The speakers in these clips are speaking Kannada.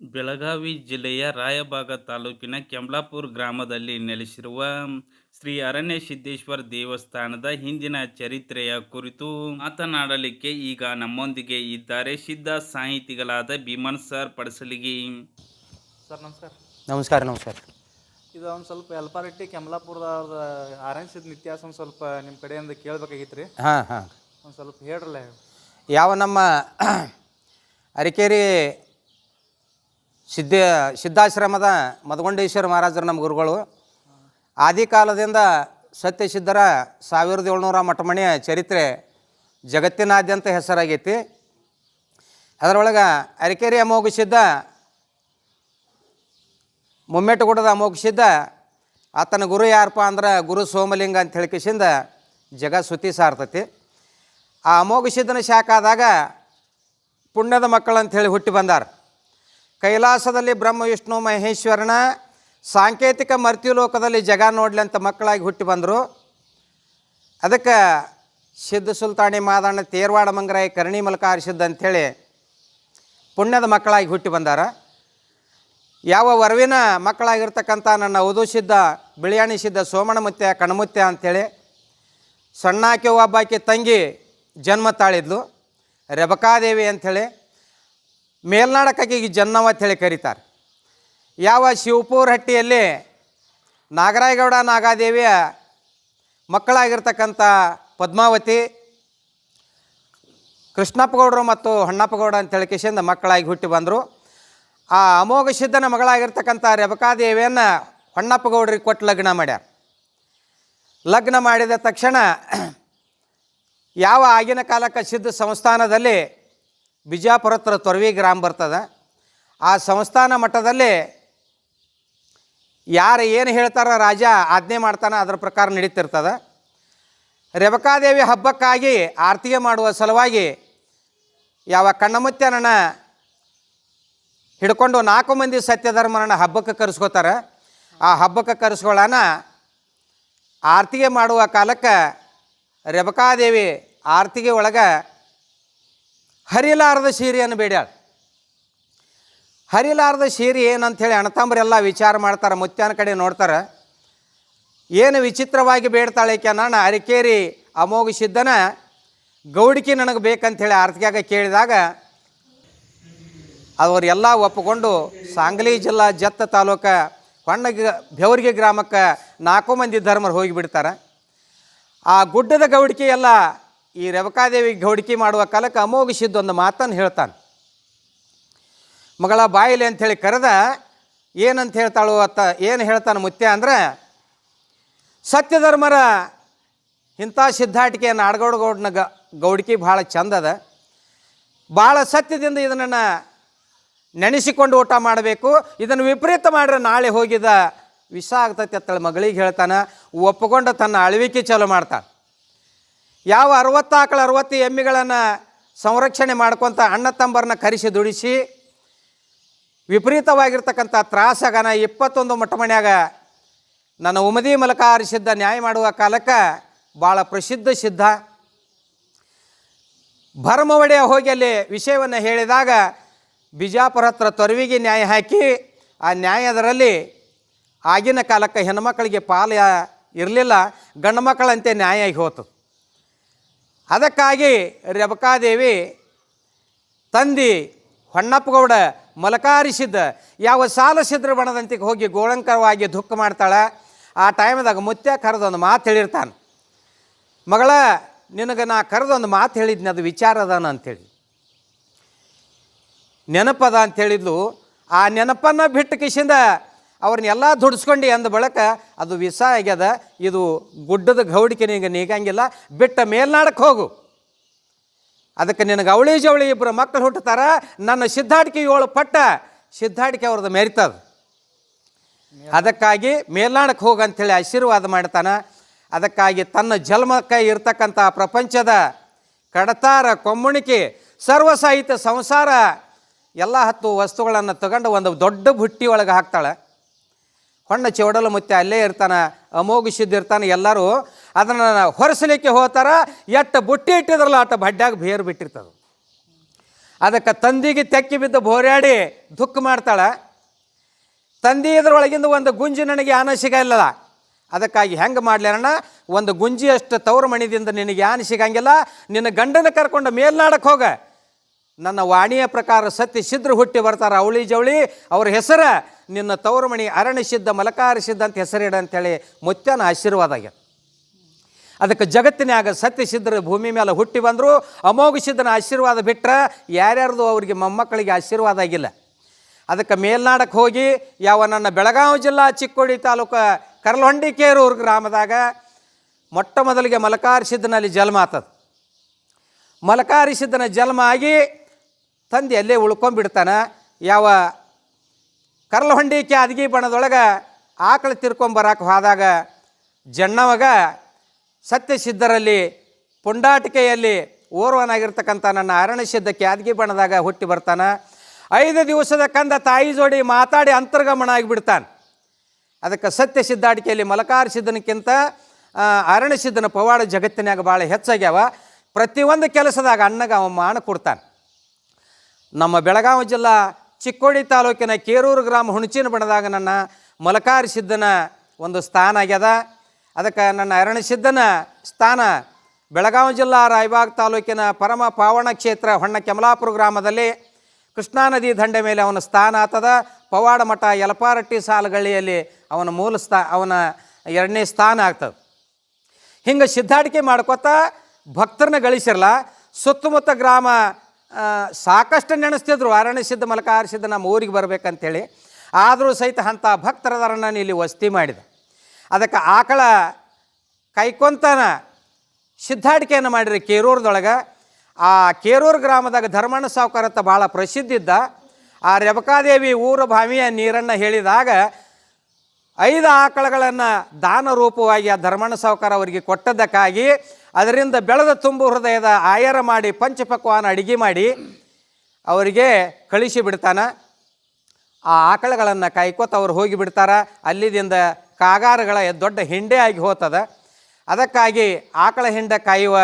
ಬೆಳಗಾವಿ ಜಿಲ್ಲೆಯ ರಾಯಬಾಗ ತಾಲೂಕಿನ ಕೆಂಬ್ಲಾಪುರ ಗ್ರಾಮದಲ್ಲಿ ನೆಲೆಸಿರುವ ಶ್ರೀ ಅರಣ್ಯ ಸಿದ್ದೇಶ್ವರ ದೇವಸ್ಥಾನದ ಹಿಂದಿನ ಚರಿತ್ರೆಯ ಕುರಿತು ಮಾತನಾಡಲಿಕ್ಕೆ ಈಗ ನಮ್ಮೊಂದಿಗೆ ಇದ್ದಾರೆ ಸಿದ್ಧ ಸಾಹಿತಿಗಳಾದ ಭೀಮನ್ ಸರ್ ಪಡಸಲಿಗಿ. ಸರ್ ನಮಸ್ಕಾರ. ನಮಸ್ಕಾರ ನಮಸ್ಕಾರ. ಇದು ಒಂದು ಸ್ವಲ್ಪ ಯಲ್ಪಾರಟ್ಟಿ ಕೆಂಬ್ಲಾಪುರದ ಆರಣಿಸಿದ ಇತಿಹಾಸ ಒಂದು ಸ್ವಲ್ಪ ನಿಮ್ಮ ಕಡೆಯಿಂದ ಕೇಳಬೇಕಾಗಿತ್ತು ರೀ. ಹಾಂ ಹಾಂ, ಒಂದು ಸ್ವಲ್ಪ ಹೇಳ್ರಲ್ಲ. ಯಾವ ನಮ್ಮ ಅರಿಕೇರಿ ಸಿದ್ಧಾಶ್ರಮದ ಮದಗೊಂಡೇಶ್ವರ ಮಹಾರಾಜರು ನಮ್ಮ ಗುರುಗಳು ಆದಿಕಾಲದಿಂದ ಸತ್ಯಸಿದ್ಧರ 1700 ಮಠಮಣಿಯ ಚರಿತ್ರೆ ಜಗತ್ತಿನಾದ್ಯಂತ ಹೆಸರಾಗೈತಿ. ಅದರೊಳಗೆ ಅರಿಕೇರಿ ಅಮೋಘ ಸಿದ್ಧ, ಮುಮ್ಮೆಟ್ಟುಗುಡದ ಅಮೋಘ ಸಿದ್ಧ, ಆತನ ಗುರು ಯಾರಪ್ಪ ಅಂದ್ರೆ ಗುರು ಸೋಮಲಿಂಗ ಅಂತ ಹೇಳಿಕಿಸಿಂದ ಜಗ ಸುತ್ತಿ ಸಾರ್ತತಿ. ಆ ಅಮೋಘ ಸಿದ್ಧನ ಶಾಖಾದಾಗ ಪುಣ್ಯದ ಮಕ್ಕಳು ಅಂಥೇಳಿ ಹುಟ್ಟಿ ಬಂದಾರ. ಕೈಲಾಸದಲ್ಲಿ ಬ್ರಹ್ಮ ವಿಷ್ಣು ಮಹೇಶ್ವರನ ಸಾಂಕೇತಿಕ ಮರ್ತ್ಯುಲೋಕದಲ್ಲಿ ಜಗ ನೋಡ್ಲಿ ಅಂತ ಮಕ್ಕಳಾಗಿ ಹುಟ್ಟಿ ಬಂದರು. ಅದಕ್ಕೆ ಸಿದ್ಧ ಸುಲ್ತಾನಿ ಮಾದಣ್ಣ ತೇರ್ವಾಡ ಮಂಗರಾಯ ಕರ್ಣಿ ಮಲ್ಕಾರ ಸಿದ್ಧ ಅಂಥೇಳಿ ಪುಣ್ಯದ ಮಕ್ಕಳಾಗಿ ಹುಟ್ಟಿ ಬಂದಾರ. ಯಾವ ವರವಿನ ಮಕ್ಕಳಾಗಿರ್ತಕ್ಕಂಥ ನನ್ನ ಅವಧೂ ಸಿದ್ಧ, ಬಿಳಿಯಾಣಿ ಸಿದ್ಧ, ಸೋಮಣಮುತ್ಯ, ಕಣಮುತ್ಯ ಅಂಥೇಳಿ ಸಣ್ಣಾಕಿ ಒಬ್ಬಾಕಿ ತಂಗಿ ಜನ್ಮ ತಾಳಿದ್ಲು, ರೆಬಕಾದೇವಿ ಅಂಥೇಳಿ. ಮೇಲ್ನಾಡಕ್ಕಾಗಿ ಜನ್ನವ ಅಂಥೇಳಿ ಕರೀತಾರೆ. ಯಾವ ಶಿವಪುರ ಹಟ್ಟಿಯಲ್ಲಿ ನಾಗರಾಯಗೌಡ ನಾಗಾದೇವಿಯ ಮಕ್ಕಳಾಗಿರ್ತಕ್ಕಂಥ ಪದ್ಮಾವತಿ, ಕೃಷ್ಣಪ್ಪಗೌಡರು ಮತ್ತು ಹೊನ್ನಪ್ಪಗೌಡ ಅಂಥೇಳಿ ಕಿಶಿಂದ ಮಕ್ಕಳಾಗಿ ಹುಟ್ಟಿ ಬಂದರು. ಆ ಅಮೋಘ ಸಿದ್ಧನ ಮಗಳಾಗಿರ್ತಕ್ಕಂಥ ರೆಬಕಾದೇವಿಯನ್ನು ಹೊನ್ನಪ್ಪಗೌಡರಿಗೆ ಕೊಟ್ಟು ಲಗ್ನ ಮಾಡ್ಯಾರ. ಲಗ್ನ ಮಾಡಿದ ತಕ್ಷಣ ಯಾವ ಆಗಿನ ಕಾಲಕ್ಕೆ ಸಿದ್ಧ ಸಂಸ್ಥಾನದಲ್ಲಿ ಬಿಜಾಪುರ ಹತ್ರ ತೊರವಿ ಗ್ರಾಮ ಬರ್ತದೆ. ಆ ಸಂಸ್ಥಾನ ಮಟ್ಟದಲ್ಲಿ ಯಾರು ಏನು ಹೇಳ್ತಾರೋ ರಾಜ ಆಜ್ಞೆ ಮಾಡ್ತಾನೆ, ಅದರ ಪ್ರಕಾರ ನಡೀತಿರ್ತದೆ. ರೆಬಕಾದೇವಿ ಹಬ್ಬಕ್ಕಾಗಿ ಆರತಿಗೆ ಮಾಡುವ ಸಲುವಾಗಿ ಯಾವ ಕಣ್ಣಮುತ್ಯನನ್ನು ಹಿಡ್ಕೊಂಡು 4 ಮಂದಿ ಸತ್ಯಧರ್ಮರನ್ನ ಹಬ್ಬಕ್ಕೆ ಕರೆಸ್ಕೋತಾರೆ. ಆ ಹಬ್ಬಕ್ಕೆ ಕರೆಸ್ಕೊಳ್ಳೋಣ ಆರತಿಗೆ ಮಾಡುವ ಕಾಲಕ್ಕೆ ರೆಬಕಾದೇವಿ ಆರತಿಗೆ ಒಳಗೆ ಹರಿಲಾರದ ಸೀರೆಯನ್ನು ಬೇಡ್ಯಾಳ. ಹರಿಲಾರದ ಸೀರೆ ಏನಂಥೇಳಿ ಅಣ್ಣತಂಬರೆಲ್ಲ ವಿಚಾರ ಮಾಡ್ತಾರೆ, ಮುತ್ಯಾನ ಕಡೆ ನೋಡ್ತಾರೆ. ಏನು ವಿಚಿತ್ರವಾಗಿ ಬೇಡ್ತಾಳೆ ನಾನು ಅರಿಕೇರಿ ಅಮೋಘ ಸಿದ್ಧನ ಗೌಡಿಕೆ ನನಗೆ ಬೇಕಂಥೇಳಿ ಆರತಿಯಾಗ ಕೇಳಿದಾಗ ಅವರೆಲ್ಲ ಒಪ್ಪಿಕೊಂಡು ಸಾಂಗ್ಲಿ ಜಿಲ್ಲಾ ಜತ್ತ ತಾಲೂಕು ಬೆವರ್ಗಿ ಗ್ರಾಮಕ್ಕೆ 4 ಮಂದಿ ಧರ್ಮರು ಹೋಗಿಬಿಡ್ತಾರೆ. ಆ ಗುಡ್ಡದ ಗೌಡಿಕೆ ಎಲ್ಲ ಈ ರೆಬಕಾದೇವಿ ಗೌಡಿಕೆ ಮಾಡುವ ಕಾಲಕ್ಕೆ ಅಮೋಘ ಸಿದ್ಧ ಒಂದು ಮಾತನ್ನು ಹೇಳ್ತಾನೆ. ಮಗಳ ಬಾಯಿಲೆ ಅಂಥೇಳಿ ಕರೆದ ಏನಂತ ಹೇಳ್ತಾಳು ಏನು ಹೇಳ್ತಾನೆ ಮುತ್ಯ ಅಂದರೆ, ಸತ್ಯಧರ್ಮರ ಇಂಥ ಸಿದ್ಧಾಟಿಕೆ ನಾಡಗೌಡಗೌಡನ ಗೌಡಿಕೆ ಭಾಳ ಚಂದದ, ಭಾಳ ಸತ್ಯದಿಂದ ಇದನ್ನು ನೆನೆಸಿಕೊಂಡು ಊಟ ಮಾಡಬೇಕು, ಇದನ್ನು ವಿಪರೀತ ಮಾಡ್ರೆ ನಾಳೆ ಹೋಗಿದ ವಿಷ ಆಗ್ತೈತೆ ಅಂತೇಳಿ ಮಗಳಿಗೆ ಹೇಳ್ತಾನೆ. ಒಪ್ಪಿಕೊಂಡು ತನ್ನ ಅಳವಿಕೆ ಚಾಲು ಮಾಡ್ತಾಳೆ. ಯಾವ 60 ಆಕಳು 60 ಎಮ್ಮಿಗಳನ್ನು ಸಂರಕ್ಷಣೆ ಮಾಡ್ಕೊತ ಅಣ್ಣ ತಂಬರನ್ನ ಕರೆಸಿ ದುಡಿಸಿ ವಿಪರೀತವಾಗಿರ್ತಕ್ಕಂಥ ತ್ರಾಸಗನ 21 ಮಠಮಣ್ಯಾಗ ನನ್ನ ಉಮದಿ ಮಲಕ ಸಿದ್ಧ ನ್ಯಾಯ ಮಾಡುವ ಕಾಲಕ್ಕೆ ಭಾಳ ಪ್ರಸಿದ್ಧ ಸಿದ್ಧ. ಭರಮವಡೆಯ ಹೋಗಿ ಅಲ್ಲಿ ವಿಷಯವನ್ನು ಹೇಳಿದಾಗ ಬಿಜಾಪುರ ಹತ್ರ ತೊರವಿಗೆ ನ್ಯಾಯ ಹಾಕಿ ಆ ನ್ಯಾಯದರಲ್ಲಿ ಆಗಿನ ಕಾಲಕ್ಕೆ ಹೆಣ್ಮಕ್ಕಳಿಗೆ ಪಾಲು ಇರಲಿಲ್ಲ, ಗಂಡು ಮಕ್ಕಳಂತೆ ನ್ಯಾಯ ಹೋತು. ಅದಕ್ಕಾಗಿ ರೆಬಕಾದೇವಿ ತಂದಿ ಹೊನ್ನಪ್ಪಗೌಡ ಮಲಕಾರಿಸಿದ್ದ ಯಾವ ಸಾಲಸಿದ್ರ ಬಣದಂತಿಗೆ ಹೋಗಿ ಗೋಳಂಕರವಾಗಿ ದುಃಖ ಮಾಡ್ತಾಳೆ. ಆ ಟೈಮ್ದಾಗ ಮುತ್ಯ ಕರೆದೊಂದು ಮಾತು ಹೇಳಿರ್ತಾನೆ, ಮಗಳ ನಿನಗೆ ನಾ ಕರೆದೊಂದು ಮಾತು ಹೇಳಿದ್ನಿ, ಅದು ವಿಚಾರ ಅದಾನ ಅಂಥೇಳಿ ನೆನಪದ ಅಂಥೇಳಿದ್ಲು. ಆ ನೆನಪನ್ನು ಬಿಟ್ಟು ಕಿಶಿಂದ ಅವ್ರನ್ನೆಲ್ಲ ದುಡಿಸ್ಕೊಂಡು ಅಂದ ಬಳಕ ಅದು ವಿಷ ಆಗ್ಯದ, ಇದು ಗುಡ್ಡದ ಗೌಡಿಕೆ ನಿನಗೆ ನೀಗಂಗಿಲ್ಲ, ಬಿಟ್ಟ ಮೇಲ್ನಾಡಕ್ಕೆ ಹೋಗು, ಅದಕ್ಕೆ ನಿನಗೆ ಅವಳಿ ಜವಳಿ 2 ಮಕ್ಕಳು ಹುಟ್ಟುತ್ತಾರ, ನನ್ನ ಸಿದ್ಧಾಟಿಕೆ 7 ಪಟ್ಟ ಸಿದ್ಧಾಟಿಕೆ ಅವ್ರದ್ದು ಮೆರಿತದ, ಅದಕ್ಕಾಗಿ ಮೇಲ್ನಾಡಕ್ಕೆ ಹೋಗು ಅಂಥೇಳಿ ಆಶೀರ್ವಾದ ಮಾಡ್ತಾನೆ. ಅದಕ್ಕಾಗಿ ತನ್ನ ಜನ್ಮಕ್ಕೆ ಇರ್ತಕ್ಕಂಥ ಪ್ರಪಂಚದ ಕಡತಾರ ಕೊಮ್ಮುಣಿಕೆ ಸರ್ವ ಸಾಹಿತ್ಯ ಸಂಸಾರ ಎಲ್ಲ 10 ವಸ್ತುಗಳನ್ನು ತಗೊಂಡು ಒಂದು ದೊಡ್ಡ ಬುಟ್ಟಿ ಒಳಗೆ ಹಾಕ್ತಾಳೆ. ಹೊಣ್ಣ ಚೌಡಲ ಮುತ್ಯ ಅಲ್ಲೇ ಇರ್ತಾನೆ, ಅಮೋಘ ಸಿದ್ಧ ಇರ್ತಾನೆ. ಎಲ್ಲರೂ ಅದನ್ನು ಹೊರಸಲಿಕ್ಕೆ ಹೋಗ್ತಾರೆ. ಎಟ್ಟು ಬುಟ್ಟಿ ಇಟ್ಟಿದ್ರಲ್ಲ ಅಟ್ಟು ಬಡ್ಡ್ಯಾಗ ಬೇರು ಬಿಟ್ಟಿರ್ತದೆ. ಅದಕ್ಕೆ ತಂದಿಗೆ ತೆಕ್ಕಿ ಬಿದ್ದು ಬೋರ್ಯಾಡಿ ದುಃಖ ಮಾಡ್ತಾಳೆ. ತಂದೆ ಇದ್ರೊಳಗಿಂದ ಒಂದು ಗುಂಜಿ ನನಗೆ ಯಾನ ಸಿಗಲ್ಲ. ಅದಕ್ಕಾಗಿ ಹೆಂಗೆ ಮಾಡ್ಲಾರಣ್ಣ, ಒಂದು ಗುಂಜಿಯಷ್ಟು ತವರು ಮಣಿದಿಂದ ನಿನಗೆ ಯಾನ ಸಿಗಂಗಿಲ್ಲ, ನಿನ್ನ ಗಂಡನ ಕರ್ಕೊಂಡು ಮೇಲ್ನಾಡಕ್ಕೆ ಹೋಗ. ನನ್ನ ವಾಣಿಯ ಪ್ರಕಾರ ಸತ್ಯ ಸಿದ್ಧರು ಹುಟ್ಟಿ ಬರ್ತಾರೆ, ಅವಳಿ ಜವಳಿ ಅವ್ರ ಹೆಸರು ನಿನ್ನ ತವರು ಮಣಿ ಅರಣ್ಯ ಸಿದ್ಧ ಮಲಕಾರ ಸಿದ್ಧ ಅಂತ ಹೆಸರಿಡ ಅಂತೇಳಿ ಮುತ್ಯನ ಆಶೀರ್ವಾದ ಆಗ್ಯದ. ಅದಕ್ಕೆ ಜಗತ್ತಿನಾಗ ಸತ್ಯ ಸಿದ್ಧರು ಭೂಮಿ ಮೇಲೆ ಹುಟ್ಟಿ ಬಂದರು. ಅಮೋಘ ಸಿದ್ಧನ ಆಶೀರ್ವಾದ ಬಿಟ್ಟರೆ ಯಾರ್ಯಾರ್ದು ಅವ್ರಿಗೆ ಮೊಮ್ಮಕ್ಕಳಿಗೆ ಆಶೀರ್ವಾದ ಆಗಿಲ್ಲ. ಅದಕ್ಕೆ ಮೇಲ್ನಾಡಕ್ಕೆ ಹೋಗಿ ಯಾವ ನನ್ನ ಬೆಳಗಾವಿ ಜಿಲ್ಲಾ ಚಿಕ್ಕೋಡಿ ತಾಲೂಕು ಕರ್ಲಹೊಂಡಿ ಕೇರೂರು ಗ್ರಾಮದಾಗ ಮೊಟ್ಟ ಮೊದಲಿಗೆ ಮಲಕಾರ ಸಿದ್ಧನಲ್ಲಿ ಜನ್ಮ ಆಗ್ತದೆ. ಮಲಕಾರಿ ಸಿದ್ಧನ ಜನ್ಮ ಆಗಿ ತಂದೆ ಅಲ್ಲೇ ಉಳ್ಕೊಂಡ್ಬಿಡ್ತಾನೆ. ಯಾವ ಕರ್ಲಹೊಂಡಿ ಕ್ಯಾದಗಿ ಬಣದೊಳಗೆ ಆಕಳು ತಿರ್ಕೊಂಬರಕ್ಕೆ ಹೋದಾಗ ಜಣ್ಣವಾಗ ಸತ್ಯ ಸಿದ್ಧರಲ್ಲಿ ಪುಂಡಾಟಿಕೆಯಲ್ಲಿ ಓರ್ವನಾಗಿರ್ತಕ್ಕಂಥ ನನ್ನ ಅರಣ್ಯ ಸಿದ್ಧ ಕ್ಯಾದಗಿ ಬಣದಾಗ ಹುಟ್ಟಿ ಬರ್ತಾನೆ. 5 ದಿವಸದ ಕಂದ ತಾಯಿ ಜೋಡಿ ಮಾತಾಡಿ ಅಂತರ್ಗಮನ ಆಗಿಬಿಡ್ತಾನೆ. ಅದಕ್ಕೆ ಸತ್ಯ ಸಿದ್ಧಾಟಿಕೆಯಲ್ಲಿ ಮಲಕಾರ ಸಿದ್ಧನಕ್ಕಿಂತ ಅರಣ್ಯ ಸಿದ್ಧನ ಪವಾಡ ಜಗತ್ತಿನಾಗ ಭಾಳ ಹೆಚ್ಚಾಗ್ಯಾವ. ಪ್ರತಿಯೊಂದು ಕೆಲಸದಾಗ ಅಣ್ಣಗೆ ಅವ ಮಾನ ಕೊಡ್ತಾನೆ. ನಮ್ಮ ಬೆಳಗಾವಿ ಜಿಲ್ಲಾ ಚಿಕ್ಕೋಡಿ ತಾಲೂಕಿನ ಕೇರೂರು ಗ್ರಾಮ ಹುಣಚಿನ ಬಣದಾಗ ನನ್ನ ಮಲಕಾರ ಸಿದ್ಧನ ಒಂದು ಸ್ಥಾನ ಆಗ್ಯದ. ಅದಕ್ಕೆ ನನ್ನ ಅರಣ್ಯ ಸಿದ್ಧನ ಸ್ಥಾನ ಬೆಳಗಾವಿ ಜಿಲ್ಲಾ ರಾಯಬಾಗ್ ತಾಲೂಕಿನ ಪರಮ ಪಾವನ ಕ್ಷೇತ್ರ ಹೊಣ್ಣ ಕೆಮಲಾಪುರ ಗ್ರಾಮದಲ್ಲಿ ಕೃಷ್ಣಾ ನದಿ ದಂಡೆ ಮೇಲೆ ಅವನ ಸ್ಥಾನ ಆತದ. ಪವಾಡ ಮಠ ಯಲಪಾರಟ್ಟಿ ಸಾಲಗಳ್ಳಿಯಲ್ಲಿ ಅವನ ಅವನ 2ನೇ ಸ್ಥಾನ ಆಗ್ತದೆ. ಹಿಂಗೆ ಸಿದ್ಧಾಟಿಕೆ ಮಾಡ್ಕೊತ ಭಕ್ತರನ್ನ ಗಳಿಸಿರಲ್ಲ. ಸುತ್ತಮುತ್ತ ಗ್ರಾಮ ಸಾಕಷ್ಟು ನೆನೆಸ್ತಿದ್ರು ಅರಣ್ಯ ಸಿದ್ಧ ಮಲಕಾರ ಸಿದ್ಧ ನಮ್ಮ ಊರಿಗೆ ಬರ್ಬೇಕಂತೇಳಿ. ಆದರೂ ಸಹಿತ ಅಂಥ ಭಕ್ತರದಾರನ್ನ ಇಲ್ಲಿ ವಸತಿ ಮಾಡಿದ. ಅದಕ್ಕೆ ಆಕಳ ಕೈಕೊಂತನ ಸಿದ್ಧಾಟಿಕೆಯನ್ನು ಮಾಡಿರಿ ಕೇರೂರದೊಳಗೆ. ಆ ಕೇರೂರು ಗ್ರಾಮದಾಗ ಧರ್ಮಣ್ಣ ಸಾವುಕಾರತ್ತ ಭಾಳ ಪ್ರಸಿದ್ಧ ಇದ್ದ. ಆ ರೇವಕಾದೇವಿ ಊರ ಬಾವಿಯ ನೀರನ್ನು ಹೇಳಿದಾಗ 5 ಆಕಳಗಳನ್ನು ದಾನ ರೂಪವಾಗಿ ಆ ಧರ್ಮಣ್ಣ ಸಾವುಕಾರ ಅವರಿಗೆ ಕೊಟ್ಟದ್ದಕ್ಕಾಗಿ ಅದರಿಂದ ಬೆಳೆದ ತುಂಬು ಹೃದಯದ ಆಯರ ಮಾಡಿ ಪಂಚಪಕ್ವಾನ ಅಡಿಗೆ ಮಾಡಿ ಅವರಿಗೆ ಕಳಿಸಿ ಬಿಡ್ತಾನೆ. ಆ ಆಕಳಗಳನ್ನು ಕಾಯ್ಕೋತ ಅವ್ರು ಹೋಗಿ ಬಿಡ್ತಾರೆ. ಅಲ್ಲಿದಿಂದ ಕಾಗಾರಗಳ ದೊಡ್ಡ ಹಿಂಡೆ ಆಗಿ ಹೋಗ್ತದೆ. ಅದಕ್ಕಾಗಿ ಆಕಳ ಹಿಂಡೆ ಕಾಯುವ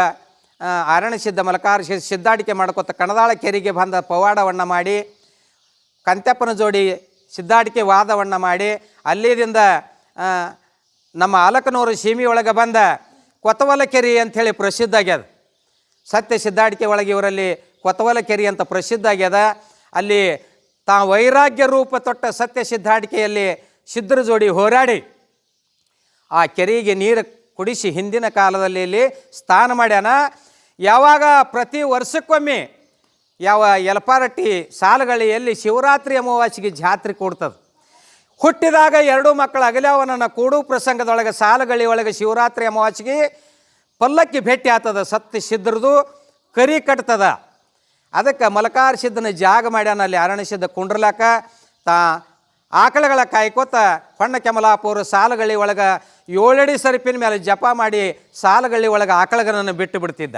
ಅರಣ್ಯ ಸಿದ್ಧ ಮಲಕಾರ ಸಿದ್ಧಾಟಿಕೆ ಮಾಡ್ಕೊತ ಕಣದಾಳ ಕೆರೆಗೆ ಬಂದ ಪವಾಡವನ್ನು ಮಾಡಿ ಕಂತೆಪ್ಪನ ಜೋಡಿ ಸಿದ್ಧಾಟಿಕೆ ವಾದವನ್ನು ಮಾಡಿ ಅಲ್ಲಿದಿಂದ ನಮ್ಮ ಆಲಕನೂರು ಸೀಮೆಯೊಳಗೆ ಬಂದ ಕೊತವಲ ಕೆರೆ ಅಂಥೇಳಿ ಪ್ರಸಿದ್ಧ ಆಗ್ಯದ. ಸತ್ಯ ಸಿದ್ಧಾಟಿಕೆ ಒಳಗೆ ಇವರಲ್ಲಿ ಕೊತವಲ ಕೆರೆ ಅಂತ ಪ್ರಸಿದ್ಧ ಆಗ್ಯದ. ಅಲ್ಲಿ ವೈರಾಗ್ಯ ರೂಪ ತೊಟ್ಟ ಸತ್ಯ ಸಿದ್ಧಾಟಿಕೆಯಲ್ಲಿ ಸಿದ್ಧರ ಜೋಡಿ ಹೋರಾಡಿ ಆ ಕೆರೆಗೆ ನೀರು ಕುಡಿಸಿ ಹಿಂದಿನ ಕಾಲದಲ್ಲಿ ಇಲ್ಲಿ ಸ್ನಾನ ಮಾಡ್ಯಾನ. ಯಾವಾಗ ಪ್ರತಿ ವರ್ಷಕ್ಕೊಮ್ಮೆ ಯಾವ ಯಲಪಾರಟ್ಟಿ ಸಾಲಗಳಿಯಲ್ಲಿ ಶಿವರಾತ್ರಿ ಅಮಾವಾಸ್ಯೆಗೆ ಜಾತ್ರೆ ಕೊಡ್ತದೆ. ಹುಟ್ಟಿದಾಗ 2 ಮಕ್ಕಳು ಅಗಲ್ಯಾವನನ್ನು ಕೂಡು ಪ್ರಸಂಗದೊಳಗೆ ಸಾಲಗಳಿ ಒಳಗೆ ಶಿವರಾತ್ರಿ ಅಮಾವಾಸ್ಯೆಗೆ ಪಲ್ಲಕ್ಕಿ ಭೇಟಿ ಆಗ್ತದ. ಸತ್ಯ ಸಿದ್ಧರದು ಕರಿ ಕಟ್ತದ. ಅದಕ್ಕೆ ಮಲಕಾರ ಸಿದ್ಧನ ಜಾಗ ಮಾಡ್ಯಾನ ಅಲ್ಲಿ ಅರಣ್ಯ ಸಿದ್ಧ ಕುಂಡ್ರಲಾಕ. ಆಕಳಗಳ ಕಾಯ್ಕೋತ ಹೊಣ್ಣ ಕೆಮಲಾಪುರ ಸಾಲಗಳಿ ಒಳಗೆ 7 ಅಡಿ ಸರಿಪಿನ ಮೇಲೆ ಜಪ ಮಾಡಿ ಸಾಲಗಳಿ ಒಳಗೆ ಆಕಳಗನನ್ನು ಬಿಟ್ಟು ಬಿಡ್ತಿದ್ದ.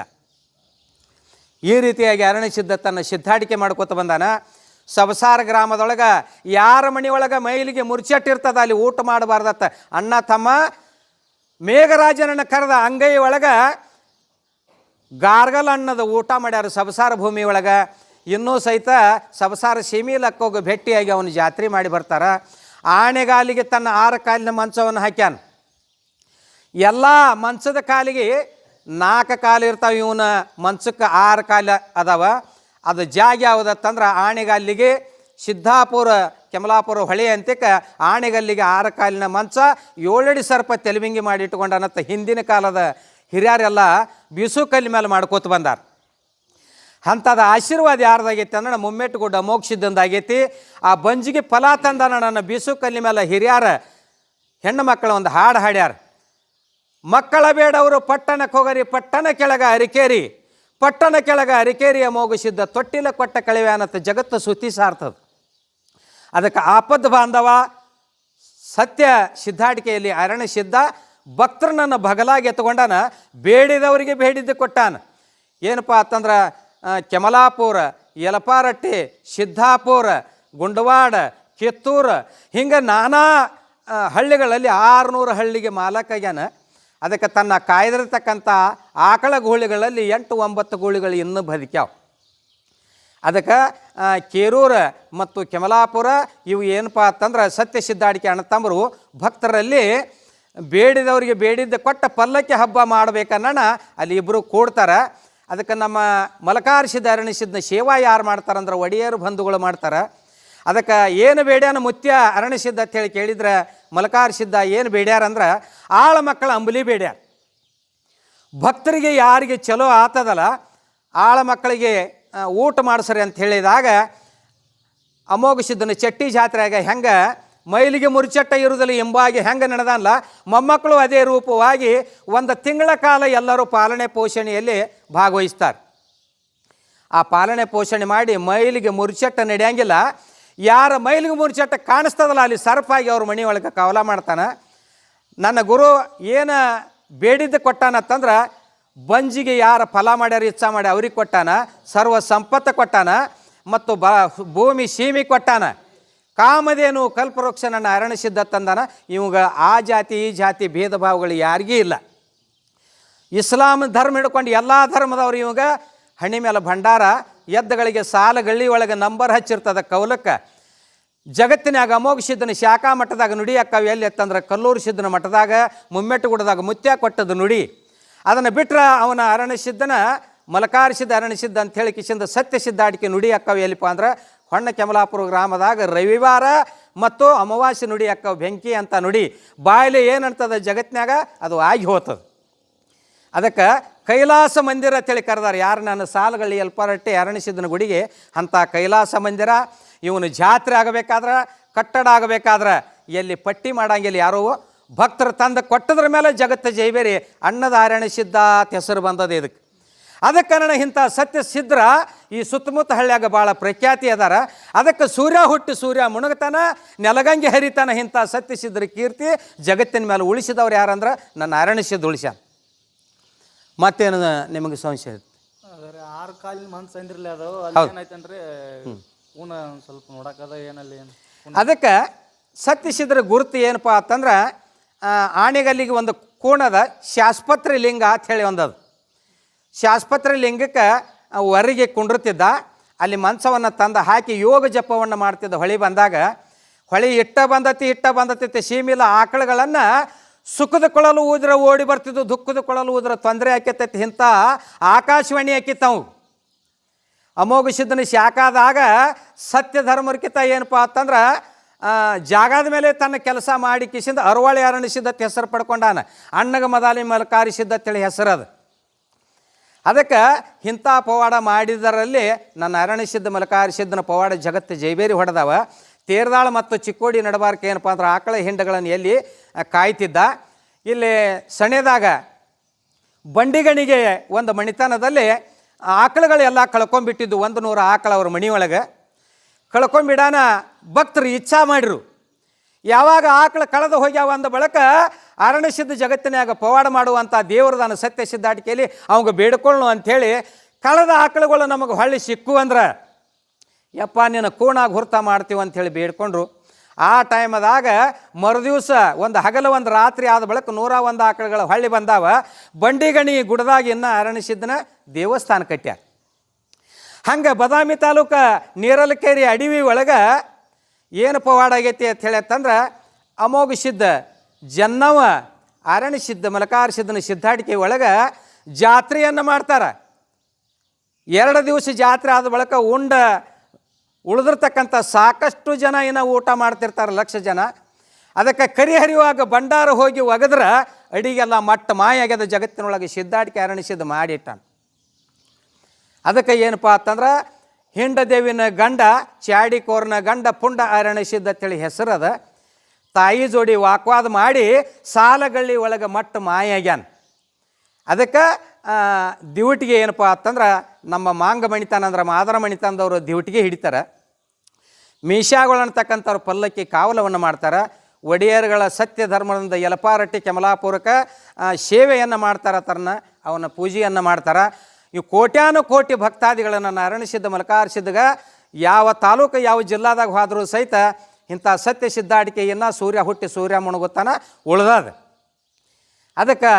ಈ ರೀತಿಯಾಗಿ ಅರಣ್ಯ ಸಿದ್ಧ ತನ್ನ ಸಿದ್ಧಾಟಿಕೆ ಮಾಡ್ಕೋತ ಬಂದಾನ. ಸಬಸಾರ ಗ್ರಾಮದೊಳಗೆ ಯಾರ ಮನೆಯೊಳಗೆ ಮೈಲಿಗೆ ಮುರ್ಚಟ್ಟಿರ್ತದ ಅಲ್ಲಿ ಊಟ ಮಾಡಬಾರ್ದತ್ತ. ಅಣ್ಣ ತಮ್ಮ ಮೇಘರಾಜನನ್ನು ಕರೆದ ಅಂಗೈ ಒಳಗೆ ಗಾರ್ಗಲ್ ಅನ್ನದ ಊಟ ಮಾಡ್ಯಾರ ಸಬಸಾರ ಭೂಮಿ ಒಳಗೆ. ಇನ್ನೂ ಸಹಿತ ಸಬಸಾರ ಸೀಮಿಲಕ್ಕೋಗಿ ಭೇಟಿಯಾಗಿ ಅವನು ಜಾತ್ರೆ ಮಾಡಿ ಬರ್ತಾರೆ. ಆಣೆಗಾಲಿಗೆ ತನ್ನ 6 ಕಾಲಿನ ಮಂಚವನ್ನು ಹಾಕ್ಯಾನ. ಎಲ್ಲ ಮಂಚದ ಕಾಲಿಗೆ 4 ಕಾಲು ಇರ್ತಾವೆ. ಇವನ ಮಂಚಕ್ಕೆ 6 ಕಾಲು ಅದಾವ. ಅದು ಜಾಗ ಯಾವುದತ್ತಂದ್ರೆ ಆಣೆಗಲ್ಲಿಗೆ ಸಿದ್ದಾಪುರ ಕೆಮಲಾಪುರ ಹೊಳೆ ಅಂತಕ್ಕೆ ಆಣೆಗಲ್ಲಿಗೆ 6 ಕಾಲಿನ ಮಂಚ 7 ಅಡಿ ಸರ್ಪ ತೆಲುವಿಂಗಿ ಮಾಡಿ ಇಟ್ಕೊಂಡನತ್ತ. ಹಿಂದಿನ ಕಾಲದ ಹಿರಿಯರೆಲ್ಲ ಬೀಸು ಕಲ್ಲಿ ಮೇಲೆ ಮಾಡ್ಕೋತ ಬಂದಾರ. ಅಂಥದ್ದು ಆಶೀರ್ವಾದ ಯಾರ್ದಾಗೈತಿ ಅಂದ್ರೆ ಮುಮ್ಮೆಟ್ಟುಗುಡ್ಡ ಅಮೋಘ ಸಿದ್ಧಂದಾಗೈತಿ. ಆ ಬಂಜಿಗೆ ಫಲ ತಂದನ ನನ್ನ ಬೀಸು ಕಲ್ಲಿ ಮೇಲೆ ಹಿರಿಯರ ಹೆಣ್ಣು ಮಕ್ಕಳ ಒಂದು ಹಾಡು ಹಾಡ್ಯಾರ. ಮಕ್ಕಳ ಬೇಡವರು ಪಟ್ಟಣಕ್ಕೆ ಹೋಗರಿ, ಪಟ್ಟಣ ಕೆಳಗ ಅರಿಕೇರಿ, ಪಟ್ಟಣ ಕೆಳಗ ಅರಿಕೇರಿ ಅಮೋಘ ಸಿದ್ಧ, ತೊಟ್ಟಿಲ ಕೊಟ್ಟ ಕಳಿವೆ ಅನ್ನತ್ತ ಜಗತ್ತು ಸುತ್ತಿ ಸಾರ್ತದ. ಅದಕ್ಕೆ ಆಪದ್ ಬಾಂಧವ ಸತ್ಯ ಸಿದ್ಧಾಟಿಕೆಯಲ್ಲಿ ಅರಣ್ಯ ಸಿದ್ಧ ಭಕ್ತರನ್ನ ಬಗಲಾಗಿ ಎತ್ಕೊಂಡಾನ. ಬೇಡಿದವರಿಗೆ ಬೇಡಿದ್ದು ಕೊಟ್ಟಾನ. ಏನಪ್ಪ ಅಂತಂದ್ರೆ ಕೆಮಲಾಪುರ, ಯಲಪಾರಟ್ಟಿ, ಸಿದ್ದಾಪುರ, ಗುಂಡವಾಡ, ಕಿತ್ತೂರು ಹಿಂಗೆ ನಾನಾ ಹಳ್ಳಿಗಳಲ್ಲಿ 600 ಹಳ್ಳಿಗೆ ಮಾಲಕಾಗ್ಯಾನ. ಅದಕ್ಕೆ ತನ್ನ ಕಾಯ್ದಿರ್ತಕ್ಕಂಥ ಆಕಳ ಗೂಳಿಗಳಲ್ಲಿ 8-9 ಗೂಳಿಗಳು ಇನ್ನೂ ಬದುಕ್ಯಾವ. ಅದಕ್ಕೆ ಕೇರೂರು ಮತ್ತು ಕೆಮಲಾಪುರ ಇವು ಏನಪ್ಪ ಅಂತಂದ್ರೆ ಸತ್ಯ ಸಿದ್ಧಾಡಿಕೆ ಅಣ್ಣತಮ್ಮರು ಭಕ್ತರಲ್ಲಿ ಬೇಡಿದವರಿಗೆ ಬೇಡಿದ್ದ ಕೊಟ್ಟ ಪಲ್ಲಕ್ಕಿ ಹಬ್ಬ ಮಾಡಬೇಕನ್ನೋಣ ಅಲ್ಲಿ ಇಬ್ಬರು ಕೂಡ್ತಾರೆ. ಅದಕ್ಕೆ ನಮ್ಮ ಮಲಕಾರ್ಸಿದ್ದ ಅರಣಿಸಿದ್ದ ಸೇವಾ ಯಾರು ಮಾಡ್ತಾರಂದ್ರೆ ಒಡೆಯರು ಬಂಧುಗಳು ಮಾಡ್ತಾರೆ. ಅದಕ್ಕೆ ಏನು ಬೇಡ್ಯಾನ ಮುತ್ಯ ಅರಣಿಸಿದ್ದ ಅಂತೇಳಿ ಕೇಳಿದ್ರೆ ಮಲಕಾರ್ಸಿದ್ದ ಏನು ಬೇಡ್ಯಾರಂದ್ರೆ ಆಳ ಮಕ್ಕಳ ಅಂಬಲಿ ಬೇಡ್ಯಾರ. ಭಕ್ತರಿಗೆ ಯಾರಿಗೆ ಚಲೋ ಆತದಲ್ಲ ಆಳ ಮಕ್ಕಳಿಗೆ ಊಟ ಮಾಡಿಸ್ರಿ ಅಂತ ಹೇಳಿದಾಗ ಅಮೋಘ ಸಿದ್ಧನ ಚಟ್ಟಿ ಜಾತ್ರೆಯಾಗ ಹೆಂಗೆ ಮೈಲಿಗೆ ಮುರಿಚಟ್ಟ ಇರುವುದಿಲ್ಲ ಎಂಬಾಗಿ ಹೆಂಗೆ ನಡೆದಲ್ಲ ಮೊಮ್ಮಕ್ಕಳು ಅದೇ ರೂಪವಾಗಿ ಒಂದು ತಿಂಗಳ ಕಾಲ ಎಲ್ಲರೂ ಪಾಲನೆ ಪೋಷಣೆಯಲ್ಲಿ ಭಾಗವಹಿಸ್ತಾರೆ. ಆ ಪಾಲನೆ ಪೋಷಣೆ ಮಾಡಿ ಮೈಲಿಗೆ ಮುರಿಚಟ್ಟ ನಡೆಯಂಗಿಲ್ಲ. ಯಾರ ಮೈಲಿಗೆ ಮುರಿಚಟ್ಟ ಕಾಣಿಸ್ತದಲ್ಲ ಅಲ್ಲಿ ಸರ್ಪಾಗಿ ಅವ್ರ ಮನೆ ಒಳಗೆ ಕವಲ ಮಾಡ್ತಾನೆ. ನನ್ನ ಗುರು ಏನು ಬೇಡಿದ್ದು ಕೊಟ್ಟಾನಂತಂದ್ರೆ ಬಂಜಿಗೆ ಯಾರ ಫಲ ಮಾಡ್ಯಾರ ಇಚ್ಛಾ ಮಾಡಿ ಅವ್ರಿಗೆ ಕೊಟ್ಟಾನ, ಸರ್ವ ಸಂಪತ್ತು ಕೊಟ್ಟಾನ ಮತ್ತು ಭೂಮಿ ಸೀಮೆ ಕೊಟ್ಟಾನ. ಕಾಮಧೇನು ಕಲ್ಪವೃಕ್ಷ ನನ್ನ ಅರಣಿಸಿದ್ದ ತಂದಾನ. ಇವಾಗ ಆ ಜಾತಿ ಈ ಜಾತಿ ಭೇದ ಭಾವಗಳು ಯಾರಿಗೂ ಇಲ್ಲ. ಇಸ್ಲಾಂ ಧರ್ಮ ಹಿಡ್ಕೊಂಡು ಎಲ್ಲ ಧರ್ಮದವ್ರು ಇವಾಗ ಹಣ್ಣಿ ಮೇಲೆ ಭಂಡಾರ ಎದ್ದಗಳಿಗೆ ಸಾಲ ಗಳ್ಳಿ ಒಳಗೆ ನಂಬರ್ ಹಚ್ಚಿರ್ತದೆ ಕೌಲಕ್ಕೆ. ಜಗತ್ತಿನಾಗ ಅಮೋಘ ಸಿದ್ಧನ ಶಾಖಾ ಮಠದಾಗ ನುಡಿ ಅಕ್ಕವು ಎಲ್ಲಿ ಎತ್ತಂದ್ರೆ ಕಲ್ಲೂರು ಸಿದ್ಧನ ಮಠದಾಗ ಮುಮ್ಮೆಟ್ಟುಗುಡದಾಗ ಮುತ್ಯ ಕೊಟ್ಟದ್ದು ನುಡಿ. ಅದನ್ನು ಬಿಟ್ಟರೆ ಅವನ ಅರಣ್ಯಸಿದ್ಧನ ಮಲಕಾರಿಸಿದ್ದ ಅರಣ್ಯಸಿದ್ಧ ಅಂತ ಹೇಳಿ ಕಿಶಿಂದ ಸತ್ಯ ಸಿದ್ಧಾಡಿಕೆ ನುಡಿ ಅಕ್ಕವು ಎಲ್ಲಿಪ್ಪ ಅಂದ್ರೆ ಹೊಣ್ಣ ಕೆಮಲಾಪುರ ಗ್ರಾಮದಾಗ ರವಿವಾರ ಮತ್ತು ಅಮಾವಾಸ್ಯೆ ನುಡಿ ಅಕ್ಕವು ಬೆಂಕಿ ಅಂತ ನುಡಿ. ಬಾಯಲ್ಲಿ ಏನಂತದ ಜಗತ್ತಿನಾಗ ಅದು ಆಗಿ ಹೋಗ್ತದೆ. ಅದಕ್ಕೆ ಕೈಲಾಸ ಮಂದಿರ ಅಂತೇಳಿ ಕರೆದಾರೆ. ಯಾರು ನನ್ನ ಸಾಲುಗಳು ಎಲ್ಪರಟ್ಟಿ ಅರಣಿಸಿದ್ದನ ಗುಡಿಗೆ ಅಂಥ ಕೈಲಾಸ ಮಂದಿರ. ಇವನು ಜಾತ್ರೆ ಆಗಬೇಕಾದ್ರೆ ಕಟ್ಟಡ ಆಗಬೇಕಾದ್ರೆ ಎಲ್ಲಿ ಪಟ್ಟಿ ಮಾಡಂಗಿಲ್ಲ. ಯಾರೋ ಭಕ್ತರು ತಂದು ಕೊಟ್ಟದ್ರ ಮೇಲೆ ಜಗತ್ತು ಜೈಬೇರಿ ಅನ್ನದ ಅರಣಿಸಿದ್ದ ಅಂತ ಹೆಸರು ಬಂದದ ಇದಕ್ಕೆ. ಅದಕ್ಕೆ ಕಾರಣ ಇಂಥ ಸತ್ಯ ಸಿದ್ಧರ ಈ ಸುತ್ತಮುತ್ತ ಹಳ್ಳಿಯಾಗ ಭಾಳ ಪ್ರಖ್ಯಾತಿ ಅದಾರ. ಅದಕ್ಕೆ ಸೂರ್ಯ ಹುಟ್ಟಿ ಸೂರ್ಯ ಮುಣಗತಾನ ನೆಲಗಂಗೆ ಹರಿತಾನ. ಇಂಥ ಸತ್ಯ ಸಿದ್ಧರ ಕೀರ್ತಿ ಜಗತ್ತಿನ ಮೇಲೆ ಉಳಿಸಿದವ್ರು ಯಾರಂದ್ರೆ ನನ್ನ ಅರಣಿಸಿದ್ದ ಉಳಿಸ್ಯಾನ. ಮತ್ತೇನು ನಿಮಗೆ ಸಂಶಯ? ಅದ್ರ 6 ಕಾಲಿನ ಮನ್ಸು ಅಂದ್ರಲ್ಲ ಅದು ಏನಾಯ್ತಂದ್ರೆ ಕೂನ ಸ್ವಲ್ಪ ನೋಡಕ್ಕದ ಏನಲ್ಲಿ ಏನು. ಅದಕ್ಕೆ ಸತ್ಯ ಸಿದ್ಧರ ಗುರುತು ಏನಪ್ಪ ಅಂತಂದ್ರೆ ಆನೆಗಲ್ಲಿಗೆ ಒಂದು ಕೋಣದ ಶಾಸ್ಪತ್ರೆ ಲಿಂಗ ಅಂತ ಹೇಳಿ ಒಂದದು. ಶಾಸ್ಪತ್ರೆ ಲಿಂಗಕ್ಕೆ ಹೊರಗೆ ಕುಂಡಿರ್ತಿದ್ದ. ಅಲ್ಲಿ ಮಂಚವನ್ನು ತಂದು ಹಾಕಿ ಯೋಗ ಜಪವನ್ನು ಮಾಡ್ತಿದ್ದ. ಹೊಳಿ ಬಂದಾಗ ಹೊಳಿ ಇಟ್ಟ ಬಂದತಿ ಸೀಮಿಲ್ಲ ಆಕಳುಗಳನ್ನು ಸುಖದ ಕೊಳಲು ಊದ್ರೆ ಓಡಿ ಬರ್ತಿದ್ದು, ದುಃಖದ ಕೊಳಲು ಊದ್ರೆ ತೊಂದರೆ ಆಕೈತೈತಿ. ಇಂಥ ಆಕಾಶವಾಣಿ ಆಕಿತ್ತವು. ಅಮೋಘ ಸಿದ್ಧನ ಶಾಖಾದಾಗ ಸತ್ಯ ಧರ್ಮರ್ಕಿತ ಏನಪ್ಪ ಅಂತಂದ್ರೆ ಜಾಗದ ಮೇಲೆ ತನ್ನ ಕೆಲಸ ಮಾಡಿ ಕಿಸಿಂದ ಅರವಳಿ ಅರಣಿಸಿದ್ದಕ್ಕೆ ಹೆಸರು ಪಡ್ಕೊಂಡಾನ. ಅಣ್ಣಗ ಮದಾಲಿ ಮಲಕಾರಿಸಿದ್ದತ್ತೇಳಿ ಹೆಸರದು. ಅದಕ್ಕೆ ಇಂಥ ಪವಾಡ ಮಾಡಿದರಲ್ಲಿ ನನ್ನ ಅರಣಿಸಿದ್ದ ಮಲಕಾರಿಸಿದ್ದನ ಪವಾಡ ಜಗತ್ತು ಜೈಬೇರಿ ಹೊಡೆದವ. ತೇರ್ದಾಳ ಮತ್ತು ಚಿಕ್ಕೋಡಿ ನಡಬಾರ್ಕೆ ಏನಪ್ಪ ಅಂದ್ರೆ ಆಕಳ ಹಿಂಡಗಳನ್ನು ಎಲ್ಲಿ ಕಾಯ್ತಿದ್ದ. ಇಲ್ಲಿ ಸಣ್ಯದಾಗ ಬಂಡಿಗಣಿಗೆ ಒಂದು ಮಣಿತನದಲ್ಲಿ ಆಕಳುಗಳೆಲ್ಲ ಕಳ್ಕೊಂಬಿಟ್ಟಿದ್ದು. 100 ಆಕಳ ಅವ್ರ ಮನೆಯೊಳಗೆ ಕಳ್ಕೊಂಬಿಡಾನ. ಭಕ್ತರು ಇಚ್ಛಾ ಮಾಡಿರು. ಯಾವಾಗ ಆಕಳು ಕಳೆದು ಹೋಗ್ಯಾವ ಅಂದ ಬಳಿಕ ಅರಣ್ಯಸಿದ್ಧ ಜಗತ್ತಿನಾಗ ಪವಾಡ ಮಾಡುವಂಥ ದೇವ್ರದಾನ ಸತ್ಯ ಸಿದ್ಧಾಟಿಕೆಯಲ್ಲಿ ಅವಂಗೆ ಬೇಡ್ಕೊಳ್ಳು ಅಂಥೇಳಿ ಕಳೆದ ಆಕಳುಗಳು ನಮಗೆ ಹೊಳ್ಳಿ ಸಿಕ್ಕು ಅಂದ್ರೆ ಯಪ್ಪ ನೀನು ಕೂಣಾಗ ಹುರ್ತ ಮಾಡ್ತೀವಿ ಅಂಥೇಳಿ ಬೇಡ್ಕೊಂಡ್ರು. ಆ ಟೈಮದಾಗ ಮರುದಿವಸ ಒಂದು ಹಗಲು ಒಂದು ರಾತ್ರಿ ಆದ ಬಳಿಕ 101 ಆಕಳುಗಳು ಹೊಳ್ಳಿ ಬಂದಾವ. ಬಂಡಿಗಣಿ ಗುಡದಾಗ ಇನ್ನು ಅರಣ್ಯಸಿದ್ಧನ ದೇವಸ್ಥಾನ ಕಟ್ಟ್ಯಾರ. ಹಂಗೆ ಬದಾಮಿ ತಾಲೂಕು ನೀರಲಕೇರಿ ಅಡವಿ ಒಳಗೆ ಏನು ಪವಾಡ ಆಗೈತಿ ಅಂತ ಹೇಳತ್ತಂದ್ರೆ ಅಮೋಘ ಸಿದ್ಧ ಜನ್ನವ ಅರಣ್ಯಸಿದ್ಧ ಮಲಕಾರಿಸಿದ್ದನ ಸಿದ್ಧಾಟಿಕೆ ಒಳಗೆ ಜಾತ್ರೆಯನ್ನು ಮಾಡ್ತಾರೆ. 2 ದಿವಸ ಜಾತ್ರೆ ಆದ ಬಳಿಕ ಉಳಿದಿರ್ತಕ್ಕಂಥ ಸಾಕಷ್ಟು ಜನ ಏನೋ ಊಟ ಮಾಡ್ತಿರ್ತಾರೆ, ಲಕ್ಷ ಜನ. ಅದಕ್ಕೆ ಕರಿ ಹರಿಯುವಾಗ ಭಂಡಾರ ಹೋಗಿ ಒಗದ್ರೆ ಅಡಿಗೆಲ್ಲ ಮಟ್ಟ ಮಾಯ ಆಗ್ಯದ. ಜಗತ್ತಿನೊಳಗೆ ಸಿದ್ಧಾಟಿಕೆ ಅರಣಿಸಿದ್ದು ಮಾಡಿಟ್ಟಾನ. ಅದಕ್ಕೆ ಏನಪ್ಪ ಅಂತಂದ್ರೆ ಹಿಂಡದೇವಿನ ಗಂಡ ಚಾಡಿಕೋರ್ನ ಗಂಡ ಪುಂಡ ಅರಣಿಸಿದ್ದ ಅಂತೇಳಿ ಹೆಸರದ. ತಾಯಿ ಜೋಡಿ ವಾಕ್ವಾದ ಮಾಡಿ ಸಾಲಗಳ್ಳಿ ಒಳಗೆ ಮಟ್ಟ ಮಾಯ ಆಗ್ಯಾನ. ಅದಕ್ಕೆ ದಿವಟಿಗೆ ಏನಪ್ಪ ಅಂತಂದ್ರೆ ನಮ್ಮ ಮಾಂಗ ಮಣಿತಾನಂದ್ರೆ ಮಾದರ ಮಣಿತಾನದವರು ದಿವಟಿಗೆ ಹಿಡಿತಾರೆ. ಮೀಶಾಗಳನ್ನತಕ್ಕಂಥವ್ರು ಪಲ್ಲಕ್ಕಿ ಕಾವಲವನ್ನು ಮಾಡ್ತಾರೆ. ಒಡೆಯರ್ಗಳ ಸತ್ಯ ಧರ್ಮದಿಂದ ಯಲಪಾರಟ್ಟಿ ಕೆಮಲಾಪುರಕ್ಕೆ ಸೇವೆಯನ್ನು ಮಾಡ್ತಾರೆ. ತರನ ಅವನ ಪೂಜೆಯನ್ನು ಮಾಡ್ತಾರೆ. ಇವು ಕೋಟ್ಯಾನು ಕೋಟಿ ಭಕ್ತಾದಿಗಳನ್ನು ಅರಣ್ಯಸಿದ್ಧ ಮಲಕಾರಿಸಿದ್ದಾಗ ಯಾವ ತಾಲೂಕು ಯಾವ ಜಿಲ್ಲಾದಾಗ ಹೋದರೂ ಸಹಿತ ಇಂಥ ಸತ್ಯ ಸಿದ್ಧಾಟಿಕೆಯನ್ನು ಸೂರ್ಯ ಹುಟ್ಟಿ ಸೂರ್ಯ ಮುಣಗುತ್ತಾನ ಉಳ್ದದ. ಅದಕ್ಕೆ